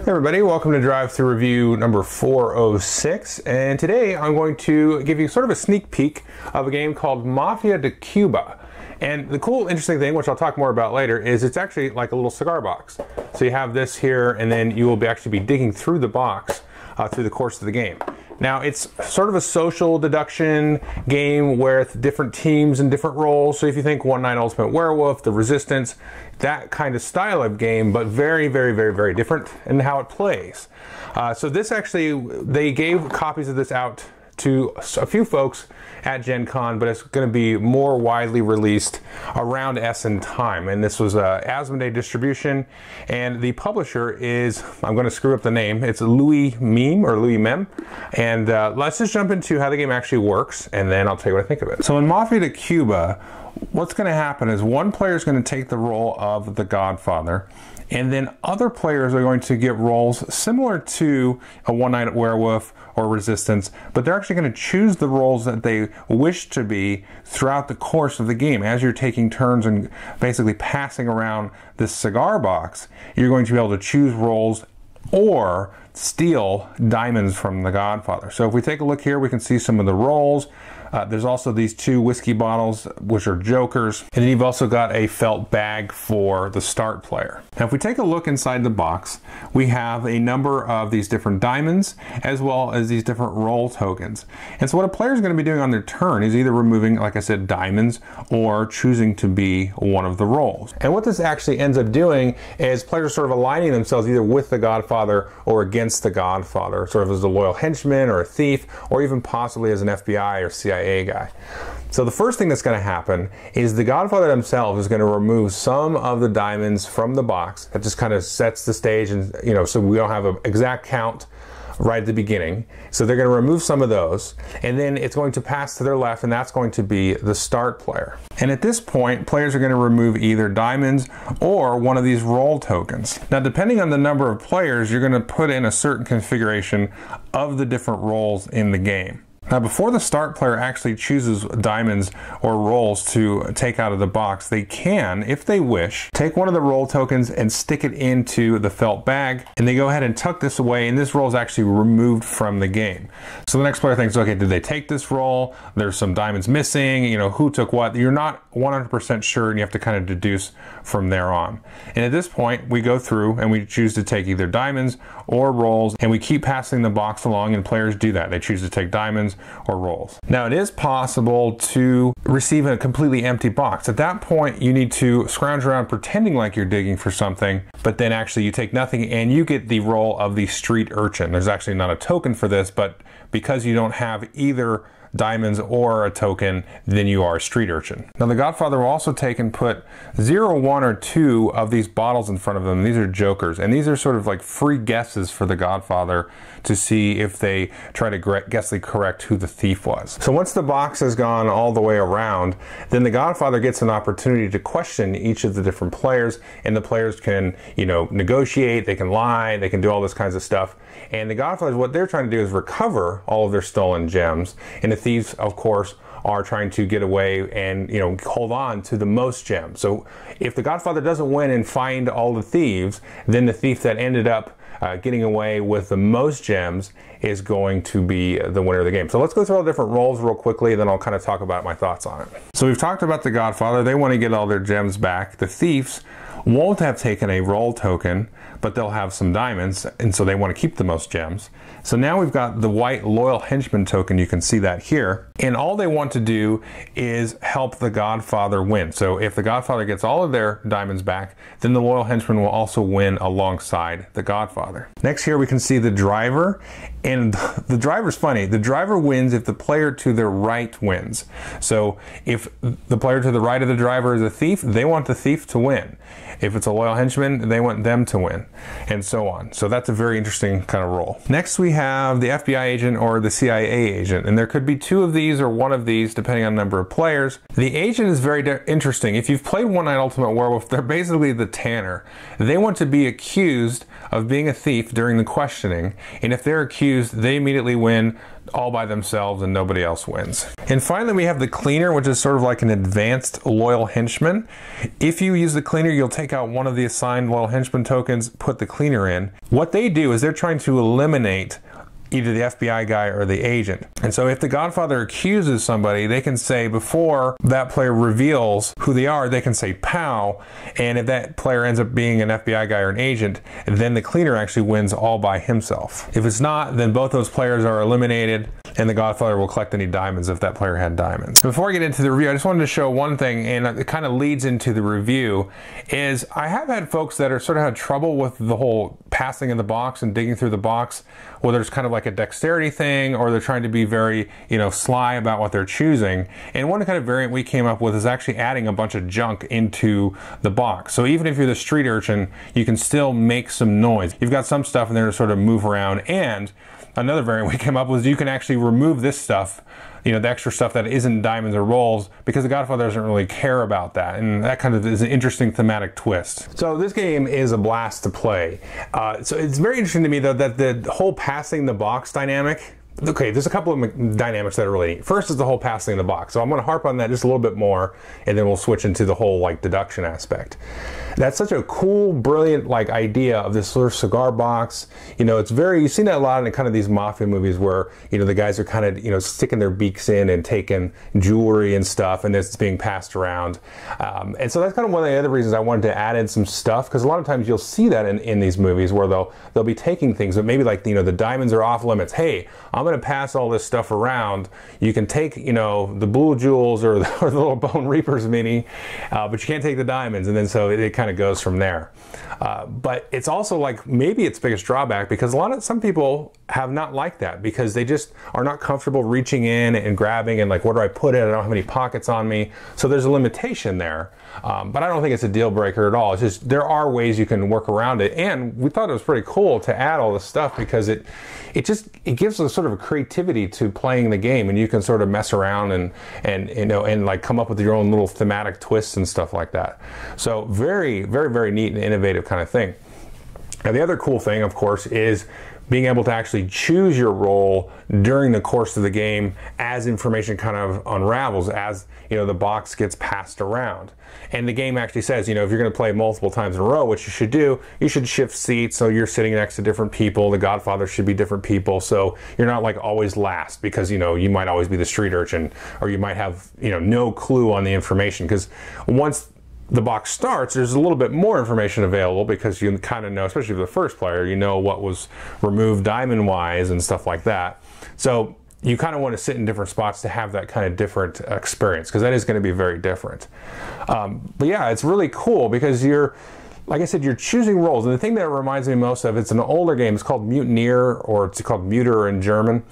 Hey everybody, welcome to Drive Thru Review number 406, and today I'm going to give you sort of a sneak peek of a game called Mafia de Cuba. And the cool, interesting thing, which I'll talk more about later, is it's actually like a little cigar box. So you have this here, and then you will actually be digging through the box through the course of the game. Now, it's sort of a social deduction game with different teams and different roles. So if you think One Night Ultimate Werewolf, The Resistance, that kind of style of game, but very, very, very, very different in how it plays. So this actually, they gave copies of this out to a few folks at Gen Con, but it's going to be more widely released around Essen time. And this was Asmodee distribution, and the publisher is, I'm going to screw up the name, it's Louis Mem. And let's just jump into how the game actually works, and then I'll tell you what I think of it. So in Mafia de Cuba, what's going to happen is one player is going to take the role of the Godfather, and then other players are going to get roles similar to a One Night Werewolf or Resistance, but they're actually going to choose the roles that they wish to be throughout the course of the game. As you're taking turns and basically passing around this cigar box, you're going to be able to choose roles or steal diamonds from the Godfather. So if we take a look here, we can see some of the roles. There's also these two whiskey bottles, which are jokers. And then you've also got a felt bag for the start player. Now, if we take a look inside the box, we have a number of these different diamonds, as well as these different role tokens. And so what a player is going to be doing on their turn is either removing, like I said, diamonds, or choosing to be one of the roles. And what this actually ends up doing is players sort of aligning themselves either with the Godfather or against the Godfather, sort of as a loyal henchman or a thief, or even possibly as an FBI or CIA guy. So the first thing that's going to happen is the Godfather himself is going to remove some of the diamonds from the box. That just kind of sets the stage, and so we don't have an exact count right at the beginning. So they're going to remove some of those, and then it's going to pass to their left, and that's going to be the start player. And at this point, players are going to remove either diamonds or one of these role tokens. Now, depending on the number of players, you're going to put in a certain configuration of the different roles in the game. Now, before the start player actually chooses diamonds or rolls to take out of the box, they can, if they wish, take one of the roll tokens and stick it into the felt bag, and they go ahead and tuck this away, and this roll is actually removed from the game. So the next player thinks, okay, did they take this roll? There's some diamonds missing, who took what? You're not 100% sure, and you have to kind of deduce from there on. And at this point, we go through and we choose to take either diamonds or rolls, and we keep passing the box along, and players do that. They choose to take diamonds or rolls. Now, it is possible to receive a completely empty box. At that point, you need to scrounge around pretending like you're digging for something, but then actually you take nothing and you get the role of the street urchin. There's actually not a token for this, but because you don't have either diamonds or a token, then you are a street urchin. Now, the Godfather will also take and put 0, 1, or 2 of these bottles in front of them. These are jokers, and these are sort of like free guesses for the Godfather to see if they try to guess correct who the thief was. So once the box has gone all the way around, then the Godfather gets an opportunity to question each of the different players, and the players can, negotiate, they can lie, they can do all this kinds of stuff. And the Godfathers, what they're trying to do is recover all of their stolen gems, and the thieves, of course, are trying to get away and hold on to the most gems. So if the Godfather doesn't win and find all the thieves, then the thief that ended up getting away with the most gems is going to be the winner of the game. So let's go through all the different roles real quickly, then I'll kind of talk about my thoughts on it. So we've talked about the Godfather. They want to get all their gems back. The thieves won't have taken a roll token, but they'll have some diamonds, and so they want to keep the most gems. So now we've got the white loyal henchman token. You can see that here, and all they want to do is help the Godfather win. So if the Godfather gets all of their diamonds back, then the loyal henchman will also win alongside the Godfather. Next here we can see the driver, and the driver's funny. The driver wins if the player to their right wins. So if the player to the right of the driver is a thief, they want the thief to win. If it's a loyal henchman, they want them to win, and so on. So that's a very interesting kind of role. Next we have the FBI agent or the CIA agent, and there could be 2 of these or 1 of these depending on the number of players. The agent is very interesting. If you've played One Night Ultimate Werewolf, they're basically the tanner. They want to be accused of being a thief during the questioning, and if they're accused, they immediately win all by themselves and nobody else wins. And finally, we have the cleaner, which is sort of like an advanced loyal henchman. If you use the cleaner, you'll take out one of the assigned loyal henchman tokens, put the cleaner in. What they do is they're trying to eliminate either the FBI guy or the agent. And so if the Godfather accuses somebody, they can say, before that player reveals who they are, they can say pow, and if that player ends up being an FBI guy or an agent, then the cleaner actually wins all by himself. If it's not, then both those players are eliminated, and the Godfather will collect any diamonds if that player had diamonds. Before I get into the review, I just wanted to show one thing, and it kind of leads into the review, is I have had folks that are sort of had trouble with the whole passing in the box and digging through the box, whether it's kind of like a dexterity thing or they're trying to be very, sly about what they're choosing. And one kind of variant we came up with is actually adding a bunch of junk into the box. So even if you're the street urchin, you can still make some noise. You've got some stuff in there to sort of move around, and another variant we came up with is you can actually remove this stuff, the extra stuff that isn't diamonds or rolls, because the Godfather doesn't really care about that, and that kind of is an interesting thematic twist. So this game is a blast to play. So it's very interesting to me, though, that the whole passing the box dynamic. Okay, there's a couple of dynamics that are really neat. First is the whole passing the box. So I'm going to harp on that just a little bit more, and then we'll switch into the whole deduction aspect. That's such a cool, brilliant idea of this sort of cigar box. It's very, you've seen that a lot in kind of these mafia movies where the guys are kind of sticking their beaks in and taking jewelry and stuff, and it's being passed around. And so that's kind of one of the other reasons I wanted to add in some stuff, because a lot of times you'll see that in these movies where they'll be taking things, but maybe the diamonds are off limits. Hey, I'm going to pass all this stuff around. You can take, the blue jewels or the little Bone Reapers mini, but you can't take the diamonds. And then so it kind of goes from there. But it's also maybe its biggest drawback, because some people have not liked that, because they just are not comfortable reaching in and grabbing and where do I put it? I don't have any pockets on me. So there's a limitation there. But I don't think it's a deal breaker at all. It's just there are ways you can work around it. And we thought it was pretty cool to add all this stuff, because it gives a sort of a creativity to playing the game, and you can sort of mess around and come up with your own little thematic twists and stuff like that. So very, very, very neat and innovative kind of thing. Now the other cool thing, of course, is being able to actually choose your role during the course of the game as information kind of unravels, as the box gets passed around. And the game actually says, if you're going to play multiple times in a row, which you should do, you should shift seats so you're sitting next to different people. The Godfather should be different people, so you're not always last, because you might always be the street urchin, or you might have no clue on the information, because once the box starts, there's a little bit more information available, because you kind of know, especially for the first player, what was removed diamond wise and stuff like that. So you kind of want to sit in different spots to have that kind of different experience, because that is going to be very different. But yeah, it's really cool, because like I said, you're choosing roles. And the thing that it reminds me most of, it's an older game. It's called Mutineer, or it's called Muter in German.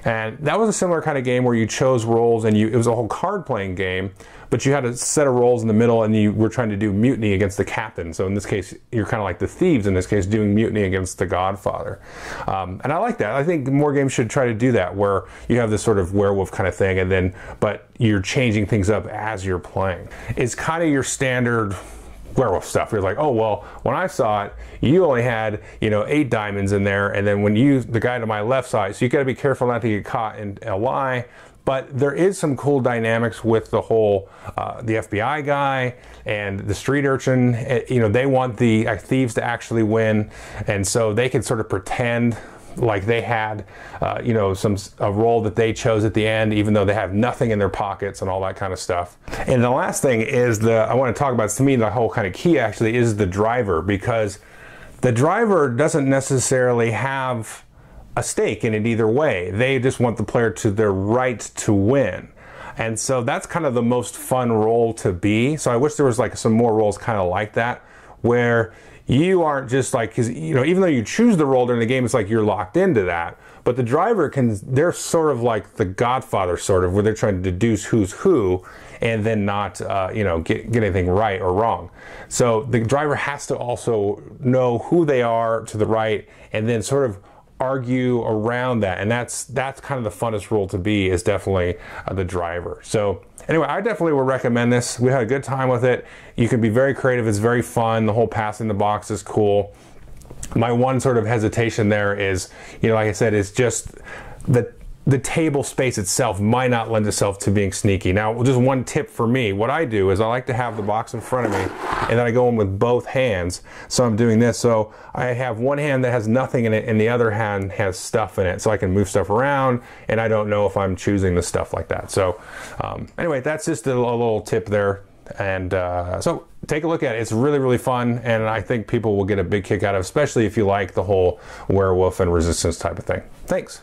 And that was a similar kind of game where you chose roles, and it was a whole card playing game, but you had a set of roles in the middle, and you were trying to do mutiny against the captain. So in this case, you're kind of like the thieves in this case, doing mutiny against the Godfather. And I like that. I think more games should try to do that, where you have this sort of werewolf kind of thing, but you're changing things up as you're playing. It's kind of your standard werewolf stuff. You're like, oh, well, when I saw it, you only had, 8 diamonds in there, and then when the guy to my left saw it, so you got to be careful not to get caught in a lie. But there is some cool dynamics with the whole, the FBI guy and the street urchin. They want the thieves to actually win, and so they can sort of pretend like they had, a role that they chose at the end, even though they have nothing in their pockets and all that kind of stuff. And the last thing is I want to talk about, to me, the whole kind of key actually is the driver, because the driver doesn't necessarily have a stake in it either way. They just want the player to their right to win. And so that's kind of the most fun role to be. So I wish there was some more roles kind of like that, where you aren't just because even though you choose the role during the game, it's you're locked into that. But the driver they're sort of like the Godfather, sort of, where they're trying to deduce who's who, and then not get anything right or wrong. So the driver has to also know who they are to the right, and then sort of argue around that. And that's kind of the funnest role to be, is definitely the driver. So anyway, I definitely would recommend this. We had a good time with it. You can be very creative. It's very fun. The whole passing the box is cool. My one sort of hesitation there is, like I said, is just that the table space itself might not lend itself to being sneaky. Now, just one tip for me, what I do is I like to have the box in front of me, and then I go in with both hands. So I'm doing this. So I have one hand that has nothing in it, and the other hand has stuff in it. So I can move stuff around, and I don't know if I'm choosing the stuff like that. So anyway, that's just a little tip there. And so take a look at it. It's really, really fun, and I think people will get a big kick out of it, especially if you like the whole werewolf and resistance type of thing. Thanks.